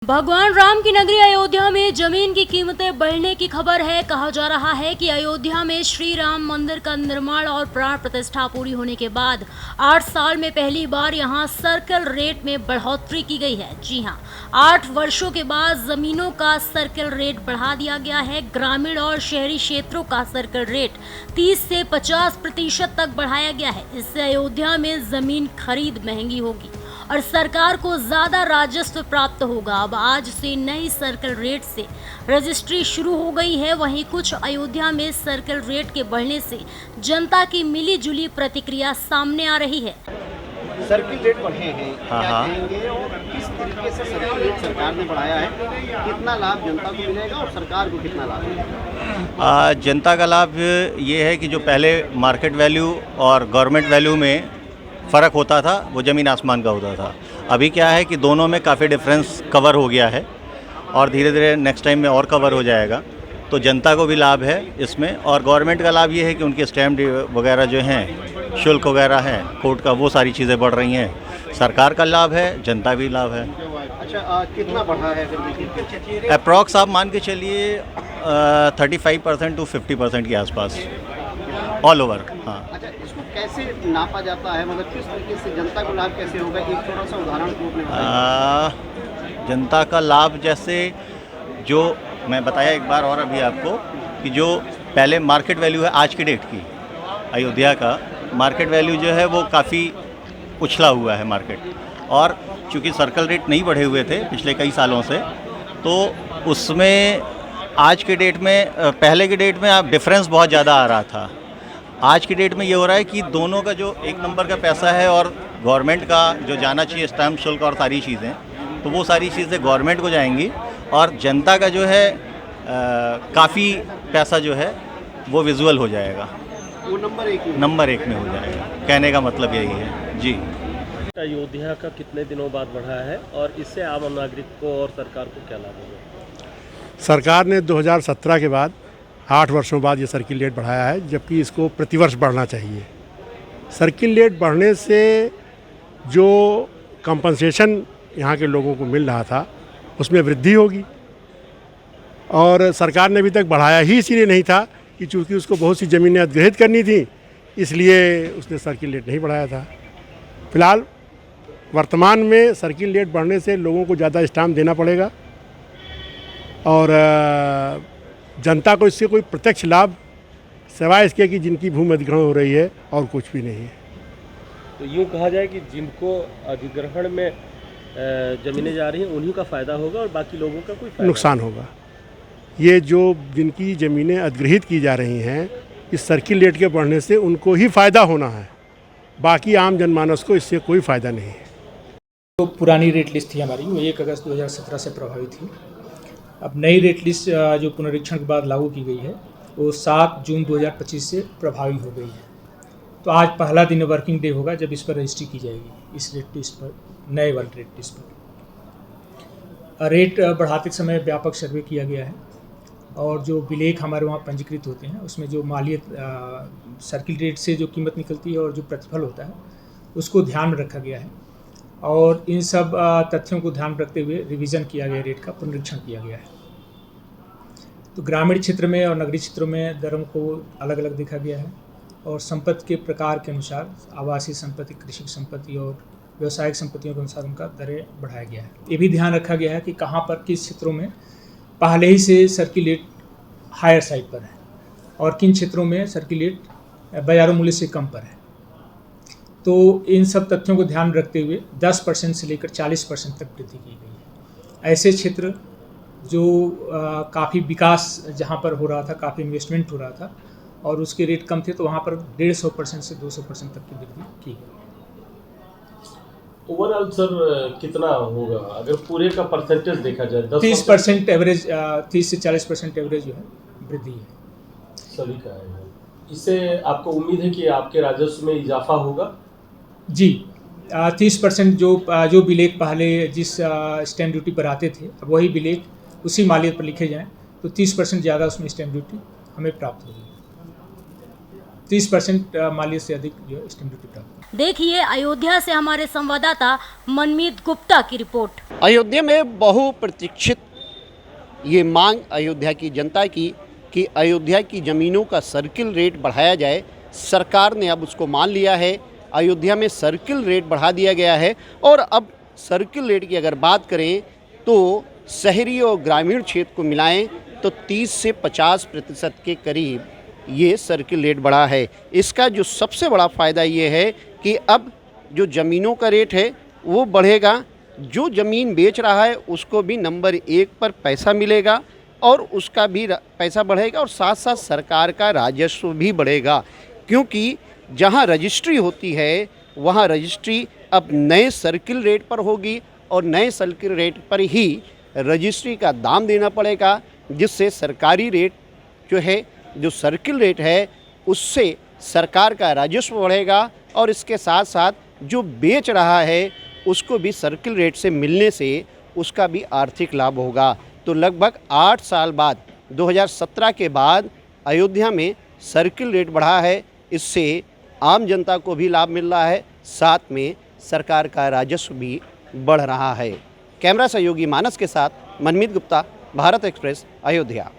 भगवान राम की नगरी अयोध्या में जमीन की कीमतें बढ़ने की खबर है। कहा जा रहा है कि अयोध्या में श्री राम मंदिर का निर्माण और प्राण प्रतिष्ठा पूरी होने के बाद 8 साल में पहली बार यहां सर्कल रेट में बढ़ोतरी की गई है। जी हां, 8 वर्षों के बाद जमीनों का सर्कल रेट बढ़ा दिया गया है। ग्रामीण और शहरी क्षेत्रों का सर्कल रेट 30 से 50% तक बढ़ाया गया है। इससे अयोध्या में जमीन खरीद महंगी होगी और सरकार को ज्यादा राजस्व प्राप्त होगा। अब आज से नई सर्कल रेट से रजिस्ट्री शुरू हो गई है। वहीं कुछ अयोध्या में सर्कल रेट के बढ़ने से जनता की मिली जुली प्रतिक्रिया सामने आ रही है। सर्किल रेट बढ़े हैं, क्या कहेंगे और किस तरीके से सर्किल रेट सरकार ने बढ़ाया है, कितना लाभ जनता को मिलेगा और सरकार को कितना लाभ मिलेगा? जनता का लाभ ये है कि जो पहले मार्केट वैल्यू और गवर्नमेंट वैल्यू में फ़र्क होता था वो ज़मीन आसमान का होता था। अभी क्या है कि दोनों में काफ़ी डिफरेंस कवर हो गया है और धीरे धीरे नेक्स्ट टाइम में और कवर हो जाएगा। तो जनता को भी लाभ है इसमें, और गवर्नमेंट का लाभ ये है कि उनके स्टैम्प वगैरह जो हैं, शुल्क वगैरह हैं कोर्ट का, वो सारी चीज़ें बढ़ रही हैं। सरकार का लाभ है, जनता भी लाभ है। अच्छा, कितना बढ़ा है अगर अप्रॉक्स आप मान के चलिए 35% टू 50% के आसपास ऑल ओवर। हाँ, अच्छा, इसको कैसे नापा जाता है, मतलब किस तरीके से जनता को लाभ कैसे होगा, एक थोड़ा सा उदाहरण के रूप में बताइए। जनता का लाभ जैसे जो मैं बताया एक बार और अभी आपको कि जो पहले मार्केट वैल्यू है आज की डेट की, अयोध्या का मार्केट वैल्यू जो है वो काफ़ी उछला हुआ है मार्केट, और चूँकि सर्कल रेट नहीं बढ़े हुए थे पिछले कई सालों से, तो उसमें आज के डेट में पहले के डेट में डिफरेंस बहुत ज़्यादा आ रहा था। आज की डेट में ये हो रहा है कि दोनों का जो एक नंबर का पैसा है और गवर्नमेंट का जो जाना चाहिए स्टैम्प शुल्क और सारी चीज़ें, तो वो सारी चीज़ें गवर्नमेंट को जाएंगी और जनता का जो है काफ़ी पैसा जो है वो विजुअल हो जाएगा, वो नंबर एक में हो जाएगा। कहने का मतलब यही है जी। अयोध्या का कितने दिनों बाद बढ़ा है और इससे आम नागरिक को और सरकार को क्या लाभ होगा? सरकार ने 2017 के बाद 8 वर्षों बाद ये सर्किल रेट बढ़ाया है, जबकि इसको प्रतिवर्ष बढ़ना चाहिए। सर्किल रेट बढ़ने से जो कंपनसेशन यहाँ के लोगों को मिल रहा था उसमें वृद्धि होगी, और सरकार ने अभी तक बढ़ाया ही इसीलिए नहीं था कि चूँकि उसको बहुत सी ज़मीनें अधिग्रहित करनी थी, इसलिए उसने सर्किल रेट नहीं बढ़ाया था। फिलहाल वर्तमान में सर्किल रेट बढ़ने से लोगों को ज़्यादा स्टाम्प देना पड़ेगा और जनता को इससे कोई प्रत्यक्ष लाभ सिवाय इसके कि जिनकी भूमि अधिग्रहण हो रही है और कुछ भी नहीं है। तो यूँ कहा जाए कि जिनको अधिग्रहण में ज़मीनें जा रही हैं उन्हीं का फ़ायदा होगा और बाकी लोगों का कोई नुकसान होगा। ये जो जिनकी ज़मीनें अधिग्रहित की जा रही हैं, इस सर्किल रेट के बढ़ने से उनको ही फ़ायदा होना है, बाकी आम जनमानस को इससे कोई फ़ायदा नहीं है। तो पुरानी रेट लिस्ट थी हमारी, वो 1 अगस्त 2017 से प्रभावित थी। अब नई रेट लिस्ट जो पुनरीक्षण के बाद लागू की गई है वो 7 जून 2025 से प्रभावी हो गई है। तो आज पहला दिन वर्किंग डे होगा जब इस पर रजिस्ट्री की जाएगी, इस रेट लिस्ट पर, नए वाले रेट लिस्ट पर। रेट बढ़ाते समय व्यापक सर्वे किया गया है और जो विलेख हमारे वहाँ पंजीकृत होते हैं उसमें जो मालियत सर्किल रेट से जो कीमत निकलती है और जो प्रतिफल होता है उसको ध्यान में रखा गया है, और इन सब तथ्यों को ध्यान रखते हुए रिवीजन किया गया, रेट का पुनरीक्षण किया गया है। तो ग्रामीण क्षेत्र में और नगरीय क्षेत्रों में दरों को अलग अलग देखा गया है और संपत्ति के प्रकार के अनुसार आवासीय संपत्ति, कृषि संपत्ति और व्यावसायिक संपत्तियों के अनुसार उनका दरें बढ़ाया गया है। ये भी ध्यान रखा गया है कि कहाँ पर किस क्षेत्रों में पहले ही से सर्किल रेट हायर साइड पर है और किन क्षेत्रों में सर्किल रेट बाज़ार मूल्य से कम पर है। तो इन सब तथ्यों को ध्यान रखते हुए 10% से लेकर 40% तक वृद्धि की गई है। ऐसे क्षेत्र जो काफ़ी विकास जहाँ पर हो रहा था, काफ़ी इन्वेस्टमेंट हो रहा था और उसके रेट कम थे, तो वहाँ पर 150% से 200% तक की वृद्धि की गई। ओवरऑल सर कितना होगा अगर पूरे का परसेंटेज देखा जाए? 30% एवरेज, 30 से 40% एवरेज जो है वृद्धि है सभी का है। इससे आपको उम्मीद है कि आपके राजस्व में इजाफा होगा? जी, 30% जो विलेख पहले जिस स्टैम्प ड्यूटी पर आते थे, अब वही विलेख उसी मालियत पर लिखे जाएं तो 30% ज़्यादा उसमें स्टैम्प ड्यूटी हमें प्राप्त होगी। 30% मालियत से अधिक जो है स्टैंप ड्यूटी प्राप्त। देखिए अयोध्या से हमारे संवाददाता मनमीत गुप्ता की रिपोर्ट। अयोध्या में बहुप्रतीक्षित ये मांग अयोध्या की जनता की कि अयोध्या की ज़मीनों का सर्किल रेट बढ़ाया जाए। सरकार ने अब उसको मान लिया है। अयोध्या में सर्किल रेट बढ़ा दिया गया है और अब सर्किल रेट की अगर बात करें तो शहरी और ग्रामीण क्षेत्र को मिलाएं तो 30 से 50% के करीब ये सर्किल रेट बढ़ा है। इसका जो सबसे बड़ा फ़ायदा ये है कि अब जो ज़मीनों का रेट है वो बढ़ेगा। जो ज़मीन बेच रहा है उसको भी नंबर 1 पर पैसा मिलेगा और उसका भी पैसा बढ़ेगा और साथ साथ सरकार का राजस्व भी बढ़ेगा, क्योंकि जहां रजिस्ट्री होती है वहां रजिस्ट्री अब नए सर्किल रेट पर होगी और नए सर्किल रेट पर ही रजिस्ट्री का दाम देना पड़ेगा, जिससे सरकारी रेट जो है, जो सर्किल रेट है, उससे सरकार का राजस्व बढ़ेगा और इसके साथ साथ जो बेच रहा है उसको भी सर्किल रेट से मिलने से उसका भी आर्थिक लाभ होगा। तो लगभग 8 साल बाद 2017 के बाद अयोध्या में सर्किल रेट बढ़ा है। इससे आम जनता को भी लाभ मिल रहा है, साथ में सरकार का राजस्व भी बढ़ रहा है। कैमरा सहयोगी मानस के साथ मनमीत गुप्ता, भारत एक्सप्रेस, अयोध्या।